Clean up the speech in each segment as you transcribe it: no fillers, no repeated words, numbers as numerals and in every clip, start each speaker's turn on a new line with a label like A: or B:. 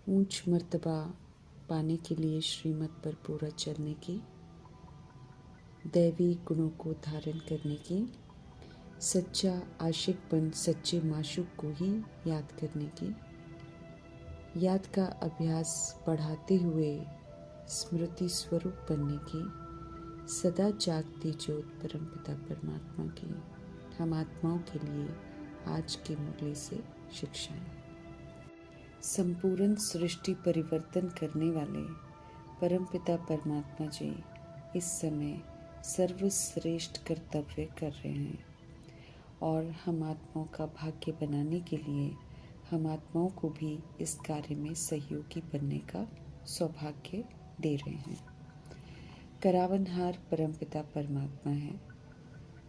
A: ऊंच मर्तबा पाने के लिए श्रीमत पर पूरा चलने की, दैवी गुणों को धारण करने की, सच्चा आशिक बन सच्चे माशूक को ही याद करने की, याद का अभ्यास बढ़ाते हुए स्मृति स्वरूप बनने की, सदा जागती ज्योत परमपिता परमात्मा की हम आत्माओं के लिए आज के मुरली से शिक्षाएं। संपूर्ण सृष्टि परिवर्तन करने वाले परमपिता परमात्मा जी इस समय सर्वश्रेष्ठ कर्तव्य कर रहे हैं और हम आत्माओं का भाग्य बनाने के लिए हम आत्माओं को भी इस कार्य में सहयोगी बनने का सौभाग्य दे रहे हैं। करावनहार परमपिता परमात्मा है,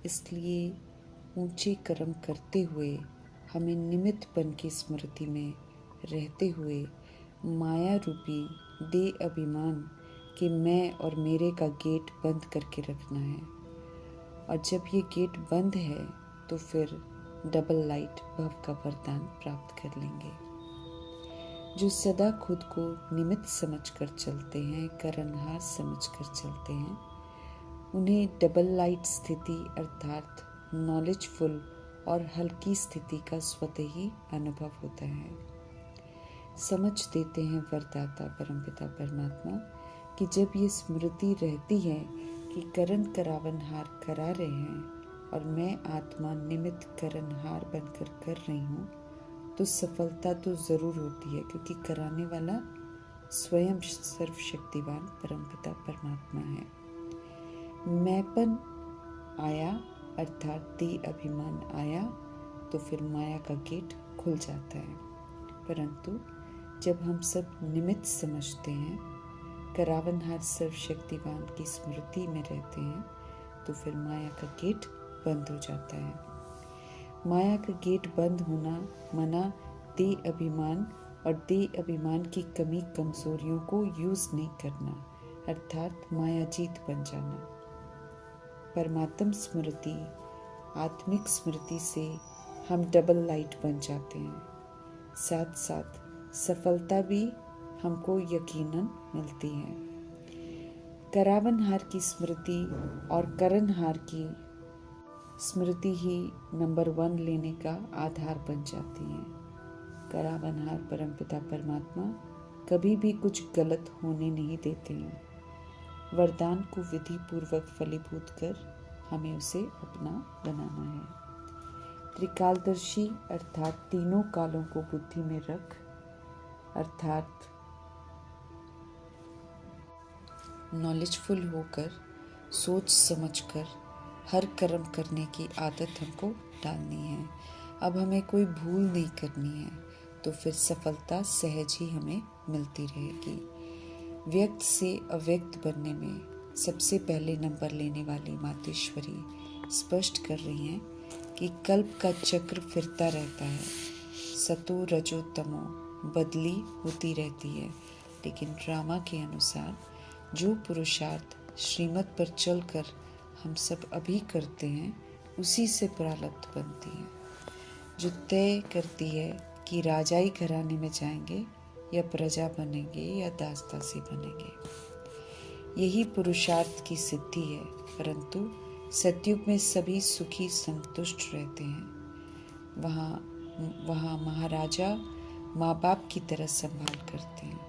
A: इसलिए ऊंचे कर्म करते हुए हमें निमित्तपन की स्मृति में रहते हुए माया रूपी दे अभिमान कि मैं और मेरे का गेट बंद करके रखना है। और जब ये गेट बंद है तो फिर डबल लाइट भव का वरदान प्राप्त कर लेंगे। जो सदा खुद को निमित्त समझकर चलते हैं, करनहार समझकर चलते हैं, उन्हें डबल लाइट स्थिति अर्थात नॉलेजफुल और हल्की स्थिति का स्वतः ही अनुभव होता है। समझ देते हैं वरदाता परमपिता परमात्मा कि जब ये स्मृति रहती है कि करण करावनहार करा रहे हैं और मैं आत्मा निमित्त करनहार बनकर कर रही हूँ, तो सफलता तो ज़रूर होती है, क्योंकि कराने वाला स्वयं सर्वशक्तिवान परमपिता परमात्मा है। मैंपन आया अर्थात दे अभिमान आया तो फिर माया का गेट खुल जाता है। परंतु जब हम सब निमित्त समझते हैं, करावनहार सर्वशक्तिवान की स्मृति में रहते हैं, तो फिर माया का गेट बंद हो जाता है। माया का गेट बंद होना मना दे अभिमान और दे अभिमान की कमी कमजोरियों को यूज नहीं करना, अर्थात माया जीत बन जाना। परमात्म स्मृति आत्मिक स्मृति से हम डबल लाइट बन जाते हैं। साथ साथ सफलता भी हमको यकीनन मिलती है। करावनहार की स्मृति और करनहार की स्मृति ही नंबर 1 लेने का आधार बन जाती है। करावनहार परमपिता परमात्मा कभी भी कुछ गलत होने नहीं देते हैं। वरदान को विधि पूर्वक फलीभूत कर हमें उसे अपना बनाना है। त्रिकालदर्शी अर्थात तीनों कालों को बुद्धि में रख, अर्थात नॉलेजफुल होकर सोच समझकर हर कर्म करने की आदत हमको डालनी है। अब हमें कोई भूल नहीं करनी है, तो फिर सफलता सहज ही हमें मिलती रहेगी। व्यक्त से अव्यक्त बनने में सबसे पहले नंबर लेने वाली मातेश्वरी स्पष्ट कर रही हैं कि कल्प का चक्र फिरता रहता है। सतो रजो तमो बदली होती रहती है, लेकिन ड्रामा के अनुसार जो पुरुषार्थ श्रीमत पर चलकर हम सब अभी करते हैं, उसी से प्रारब्ध बनती है, जो तय करती है कि राजाई घराने में जाएंगे या प्रजा बनेंगे या दासदासी बनेंगे। यही पुरुषार्थ की सिद्धि है। परंतु सतयुग में सभी सुखी संतुष्ट रहते हैं। वहाँ महाराजा माँ बाप की तरह संभाल करते हैं।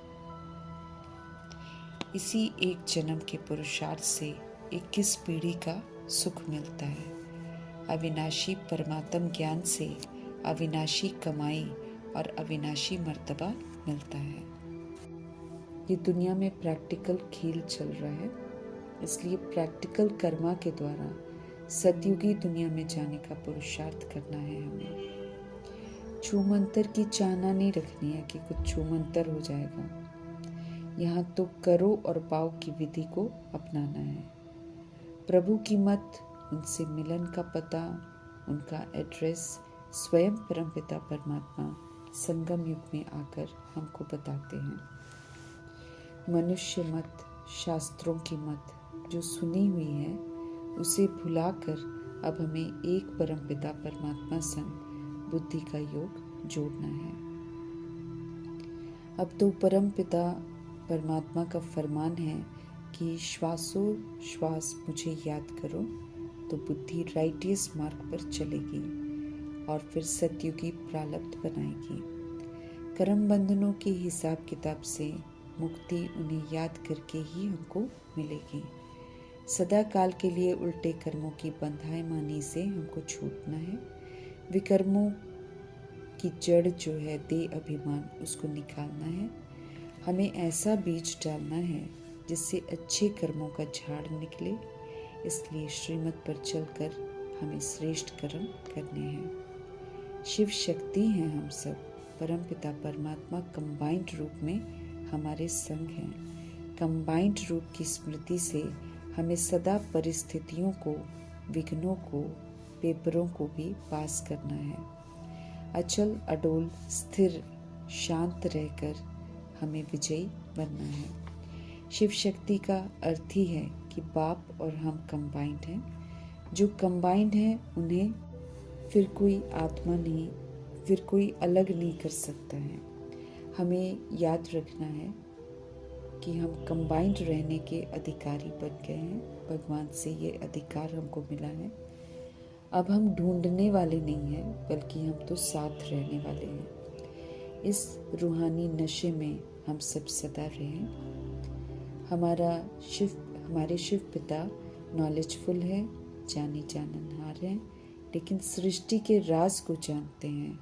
A: इसी एक जन्म के पुरुषार्थ से 21 पीढ़ी का सुख मिलता है। अविनाशी परमात्म ज्ञान से अविनाशी कमाई और अविनाशी मर्तबा मिलता है। ये दुनिया में प्रैक्टिकल खेल चल रहा है, इसलिए प्रैक्टिकल कर्मा के द्वारा सतयुगी दुनिया में जाने का पुरुषार्थ करना है। हमें छूमंतर की चाहना नहीं रखनी है कि कुछ छूमंतर हो जाएगा। यहाँ तो करो और पाओ की विधि को अपनाना है। प्रभु की मत, उनसे मिलन का पता, उनका एड्रेस स्वयं परमपिता परमात्मा संगम युग में आकर हमको बताते हैं। मनुष्य मत, शास्त्रों की मत जो सुनी हुई है, उसे भुलाकर अब हमें एक परमपिता परमात्मा संग बुद्धि का योग जोड़ना है। अब तो परम पिता परमात्मा का फरमान है कि श्वासोश्वास मुझे याद करो तो बुद्धि राइटियस मार्ग पर चलेगी और फिर सतयुगी प्रारब्ध बनाएगी। कर्म बंधनों के हिसाब किताब से मुक्ति उन्हें याद करके ही हमको मिलेगी। सदा काल के लिए उल्टे कर्मों की बंधाएमानी से हमको छूटना है। विकर्मों की जड़ जो है देह अभिमान, उसको निकालना है। हमें ऐसा बीज डालना है जिससे अच्छे कर्मों का झाड़ निकले। इसलिए श्रीमत पर चलकर हमें श्रेष्ठ कर्म करने हैं। शिव शक्ति हैं हम सब। परमपिता परमात्मा कंबाइंड रूप में हमारे संग हैं। कंबाइंड रूप की स्मृति से हमें सदा परिस्थितियों को, विघ्नों को, पेपरों को भी पास करना है। अचल अडोल स्थिर शांत रहकर हमें विजयी बनना है। शिव शक्ति का अर्थ ही है कि बाप और हम कंबाइंड हैं। जो कंबाइंड हैं उन्हें फिर कोई आत्मा नहीं, फिर कोई अलग नहीं कर सकता है। हमें याद रखना है कि हम कंबाइंड रहने के अधिकारी बन गए हैं। भगवान से ये अधिकार हमको मिला है। अब हम ढूंढने वाले नहीं हैं, बल्कि हम तो साथ रहने वाले हैं। इस रूहानी नशे में हम सब सदा रहें। हमारे शिव पिता नॉलेजफुल है, जानी जाननहार हैं, लेकिन सृष्टि के राज को जानते हैं।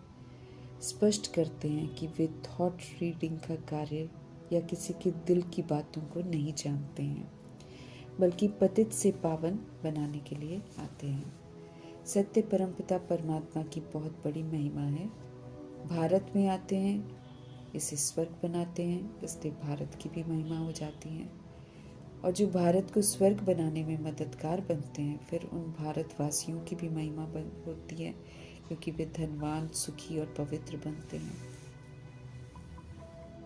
A: स्पष्ट करते हैं कि वे थॉट रीडिंग का कार्य या किसी के दिल की बातों को नहीं जानते हैं, बल्कि पतित से पावन बनाने के लिए आते हैं। सत्य परमपिता परमात्मा की बहुत बड़ी महिमा है। भारत में आते हैं, इसे स्वर्ग बनाते हैं, इसलिए भारत की भी महिमा हो जाती है। और जो भारत को स्वर्ग बनाने में मददगार बनते हैं, फिर उन भारतवासियों की भी महिमा होती है, क्योंकि वे धनवान, सुखी और पवित्र बनते हैं।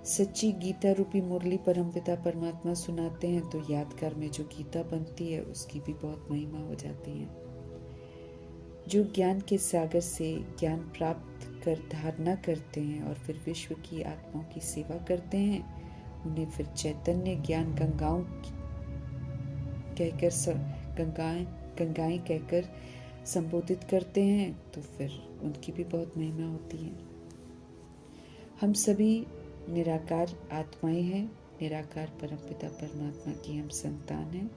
A: सच्ची गीता रूपी मुरली परमपिता परमात्मा सुनाते हैं तो यादगार में जो गीता बनती है उसकी भी बहुत महिमा हो जाती है। जो ज्ञान के सागर से ज्ञान प्राप्त कर धारणा करते हैं और फिर विश्व की आत्माओं की सेवा करते हैं, उन्हें फिर चैतन्य ज्ञान गंगाएं कहकर संबोधित करते हैं, तो फिर उनकी भी बहुत महिमा होती है। हम सभी निराकार आत्माएं हैं। निराकार परमपिता परमात्मा की हम संतान हैं।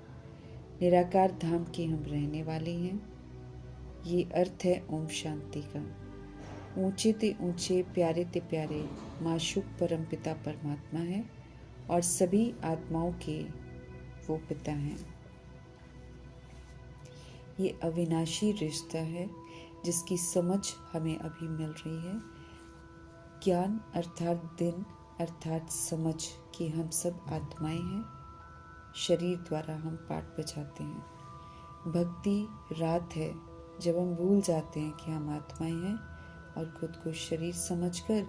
A: निराकार धाम के हम रहने वाले हैं। ये अर्थ है ओम शांति का। ऊंचे ते ऊंचे, प्यारे ते प्यारे माशूक परमपिता परमात्मा है और सभी आत्माओं के वो पिता हैं। ये अविनाशी रिश्ता है जिसकी समझ हमें अभी मिल रही है। ज्ञान अर्थात दिन अर्थात समझ कि हम सब आत्माएं हैं। शरीर द्वारा हम पाठ बजाते हैं। भक्ति रात है जब हम भूल जाते हैं कि हम आत्माएं हैं और खुद को शरीर समझकर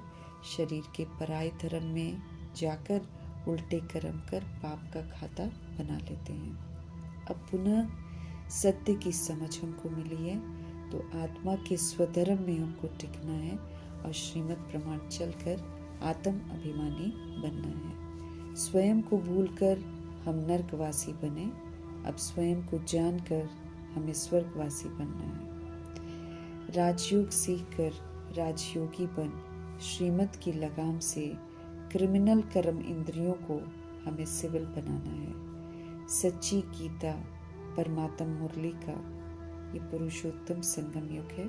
A: शरीर के पराये धर्म में जाकर उल्टे कर्म कर पाप का खाता बना लेते हैं। अब पुनः सत्य की समझ हमको मिली है, तो आत्मा के स्वधर्म में हमको टिकना है और श्रीमत प्रमाण चलकर आत्म अभिमानी बनना है। स्वयं को भूलकर हम नरकवासी बने, अब स्वयं को जानकर हमें स्वर्गवासी बनना है। राजयोग सीखकर राजयोगी बन श्रीमत की लगाम से क्रिमिनल कर्म इंद्रियों को हमें सिविल बनाना है। सच्ची गीता परमात्म मुरली का ये पुरुषोत्तम संगम युग है।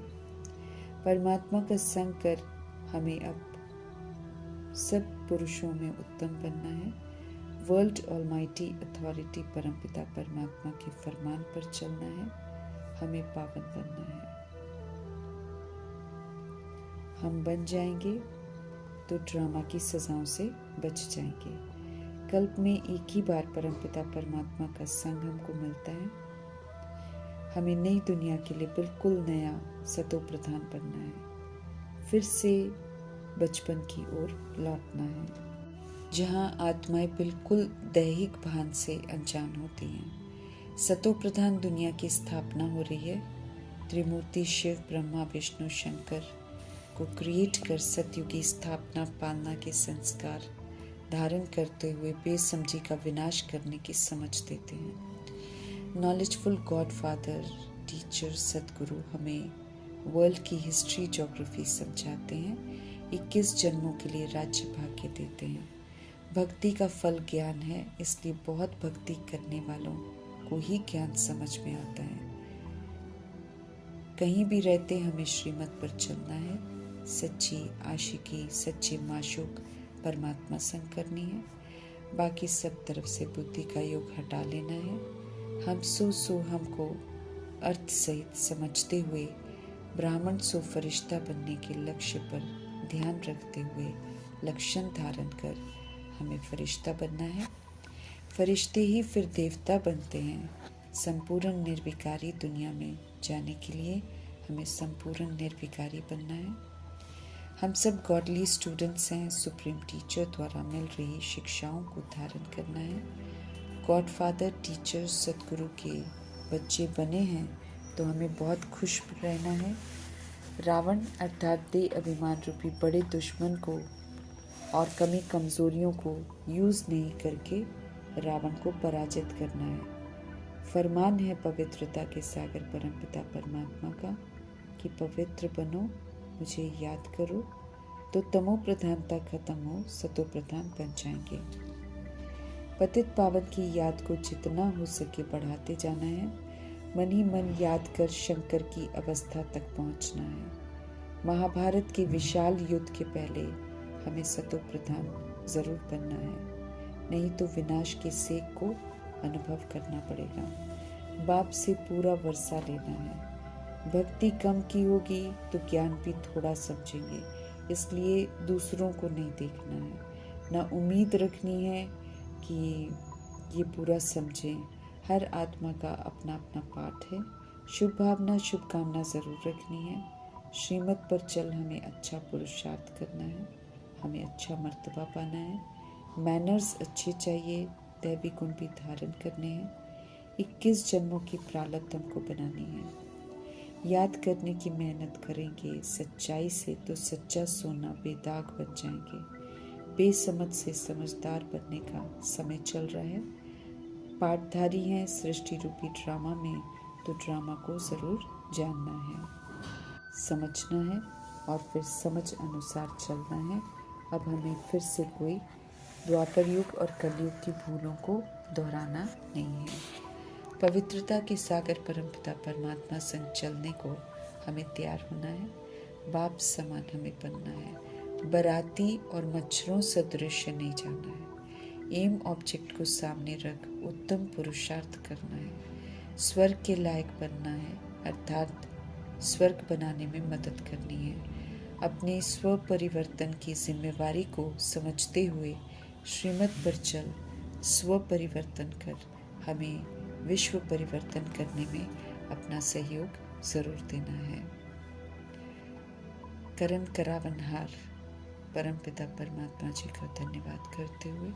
A: परमात्मा का संग कर हमें अब सब पुरुषों में उत्तम बनना है। वर्ल्ड ऑलमाइटी अथॉरिटी परमपिता परमात्मा के फरमान पर चलना है। हमें पावन बनना है। हम बन जाएंगे तो ड्रामा की सजाओं से बच जाएंगे। कल्प में एक ही बार परमपिता परमात्मा का संग हमको मिलता है। हमें नई दुनिया के लिए बिल्कुल नया सतो प्रधान बनना है। फिर से बचपन की ओर लौटना है, जहाँ आत्माएं बिल्कुल दैहिक भान से अनजान होती हैं। सतो प्रधान दुनिया की स्थापना हो रही है। त्रिमूर्ति शिव ब्रह्मा विष्णु शंकर को क्रिएट कर सतयुग की स्थापना पालना के संस्कार धारण करते हुए बेसमझी का विनाश करने की समझ देते हैं। नॉलेजफुल गॉड फादर, टीचर, सदगुरु हमें वर्ल्ड की हिस्ट्री, ज्योग्राफी समझाते हैं। 21 जन्मों के लिए राज्य भाग्य देते हैं। भक्ति का फल ज्ञान है, इसलिए बहुत भक्ति करने वालों को ही ज्ञान समझ में आता है। कहीं भी रहते हमें श्रीमत पर चलना है। सच्ची आशिकी, सच्चे माशूक परमात्मा संग करनी है। बाकी सब तरफ से बुद्धि का योग हटा लेना है। हम सो हमको अर्थ सहित समझते हुए ब्राह्मण सो फरिश्ता बनने के लक्ष्य पर ध्यान रखते हुए लक्षण धारण कर हमें फरिश्ता बनना है। फरिश्ते ही फिर देवता बनते हैं। संपूर्ण निर्विकारी दुनिया में जाने के लिए हमें संपूर्ण निर्विकारी बनना है। हम सब गॉडली स्टूडेंट्स हैं। सुप्रीम टीचर द्वारा मिल रही शिक्षाओं को धारण करना है। गॉड फादर, टीचर, सदगुरु के बच्चे बने हैं तो हमें बहुत खुश रहना है। रावण अर्थात देह अभिमान रूपी बड़े दुश्मन को और कमी कमजोरियों को यूज़ नहीं करके रावण को पराजित करना है। फरमान है पवित्रता के सागर परमपिता परमात्मा का कि पवित्र बनो, मुझे याद करो, तो तमो प्रधानता खत्म हो, सतो प्रधान बन जाएंगे। पतित पावन की याद को जितना हो सके बढ़ाते जाना है। मन ही मन याद कर शंकर की अवस्था तक पहुंचना है। महाभारत के विशाल युद्ध के पहले हमें सतो प्रधान जरूर बनना है, नहीं तो विनाश के सेक को अनुभव करना पड़ेगा। बाप से पूरा वर्षा लेना है। भक्ति कम की होगी तो ज्ञान भी थोड़ा समझेंगे, इसलिए दूसरों को नहीं देखना है। ना उम्मीद रखनी है कि ये पूरा समझें। हर आत्मा का अपना अपना पाठ है। शुभ भावना, शुभकामना जरूर रखनी है। श्रीमत पर चल हमें अच्छा पुरुषार्थ करना है, हमें अच्छा मर्तबा पाना है। मैनर्स अच्छे चाहिए, दैवी गुण भी धारण करने हैं। 21 जन्मों की प्रारब्ध हमको बनानी है। याद करने की मेहनत करेंगे सच्चाई से तो सच्चा सोना बेदाग बन जाएंगे। बेसमझ से समझदार बनने का समय चल रहा है। पाठधारी हैं सृष्टि रूपी ड्रामा में, तो ड्रामा को ज़रूर जानना है, समझना है और फिर समझ अनुसार चलना है। अब हमें फिर से कोई द्वापर युग और कलयुग की भूलों को दोहराना नहीं है। पवित्रता के सागर परमपिता परमात्मा संग चलने को हमें तैयार होना है। बाप समान हमें बनना है। बराती और मच्छरों सदृश नहीं जाना है। एम ऑब्जेक्ट को सामने रख उत्तम पुरुषार्थ करना है। स्वर्ग के लायक बनना है, अर्थात स्वर्ग बनाने में मदद करनी है। अपने स्व परिवर्तन की जिम्मेवारी को समझते हुए श्रीमत पर चल स्व परिवर्तन कर हमें विश्व परिवर्तन करने में अपना सहयोग जरूर देना है। करण करावनहार परमपिता परमात्मा जी का धन्यवाद करते हुए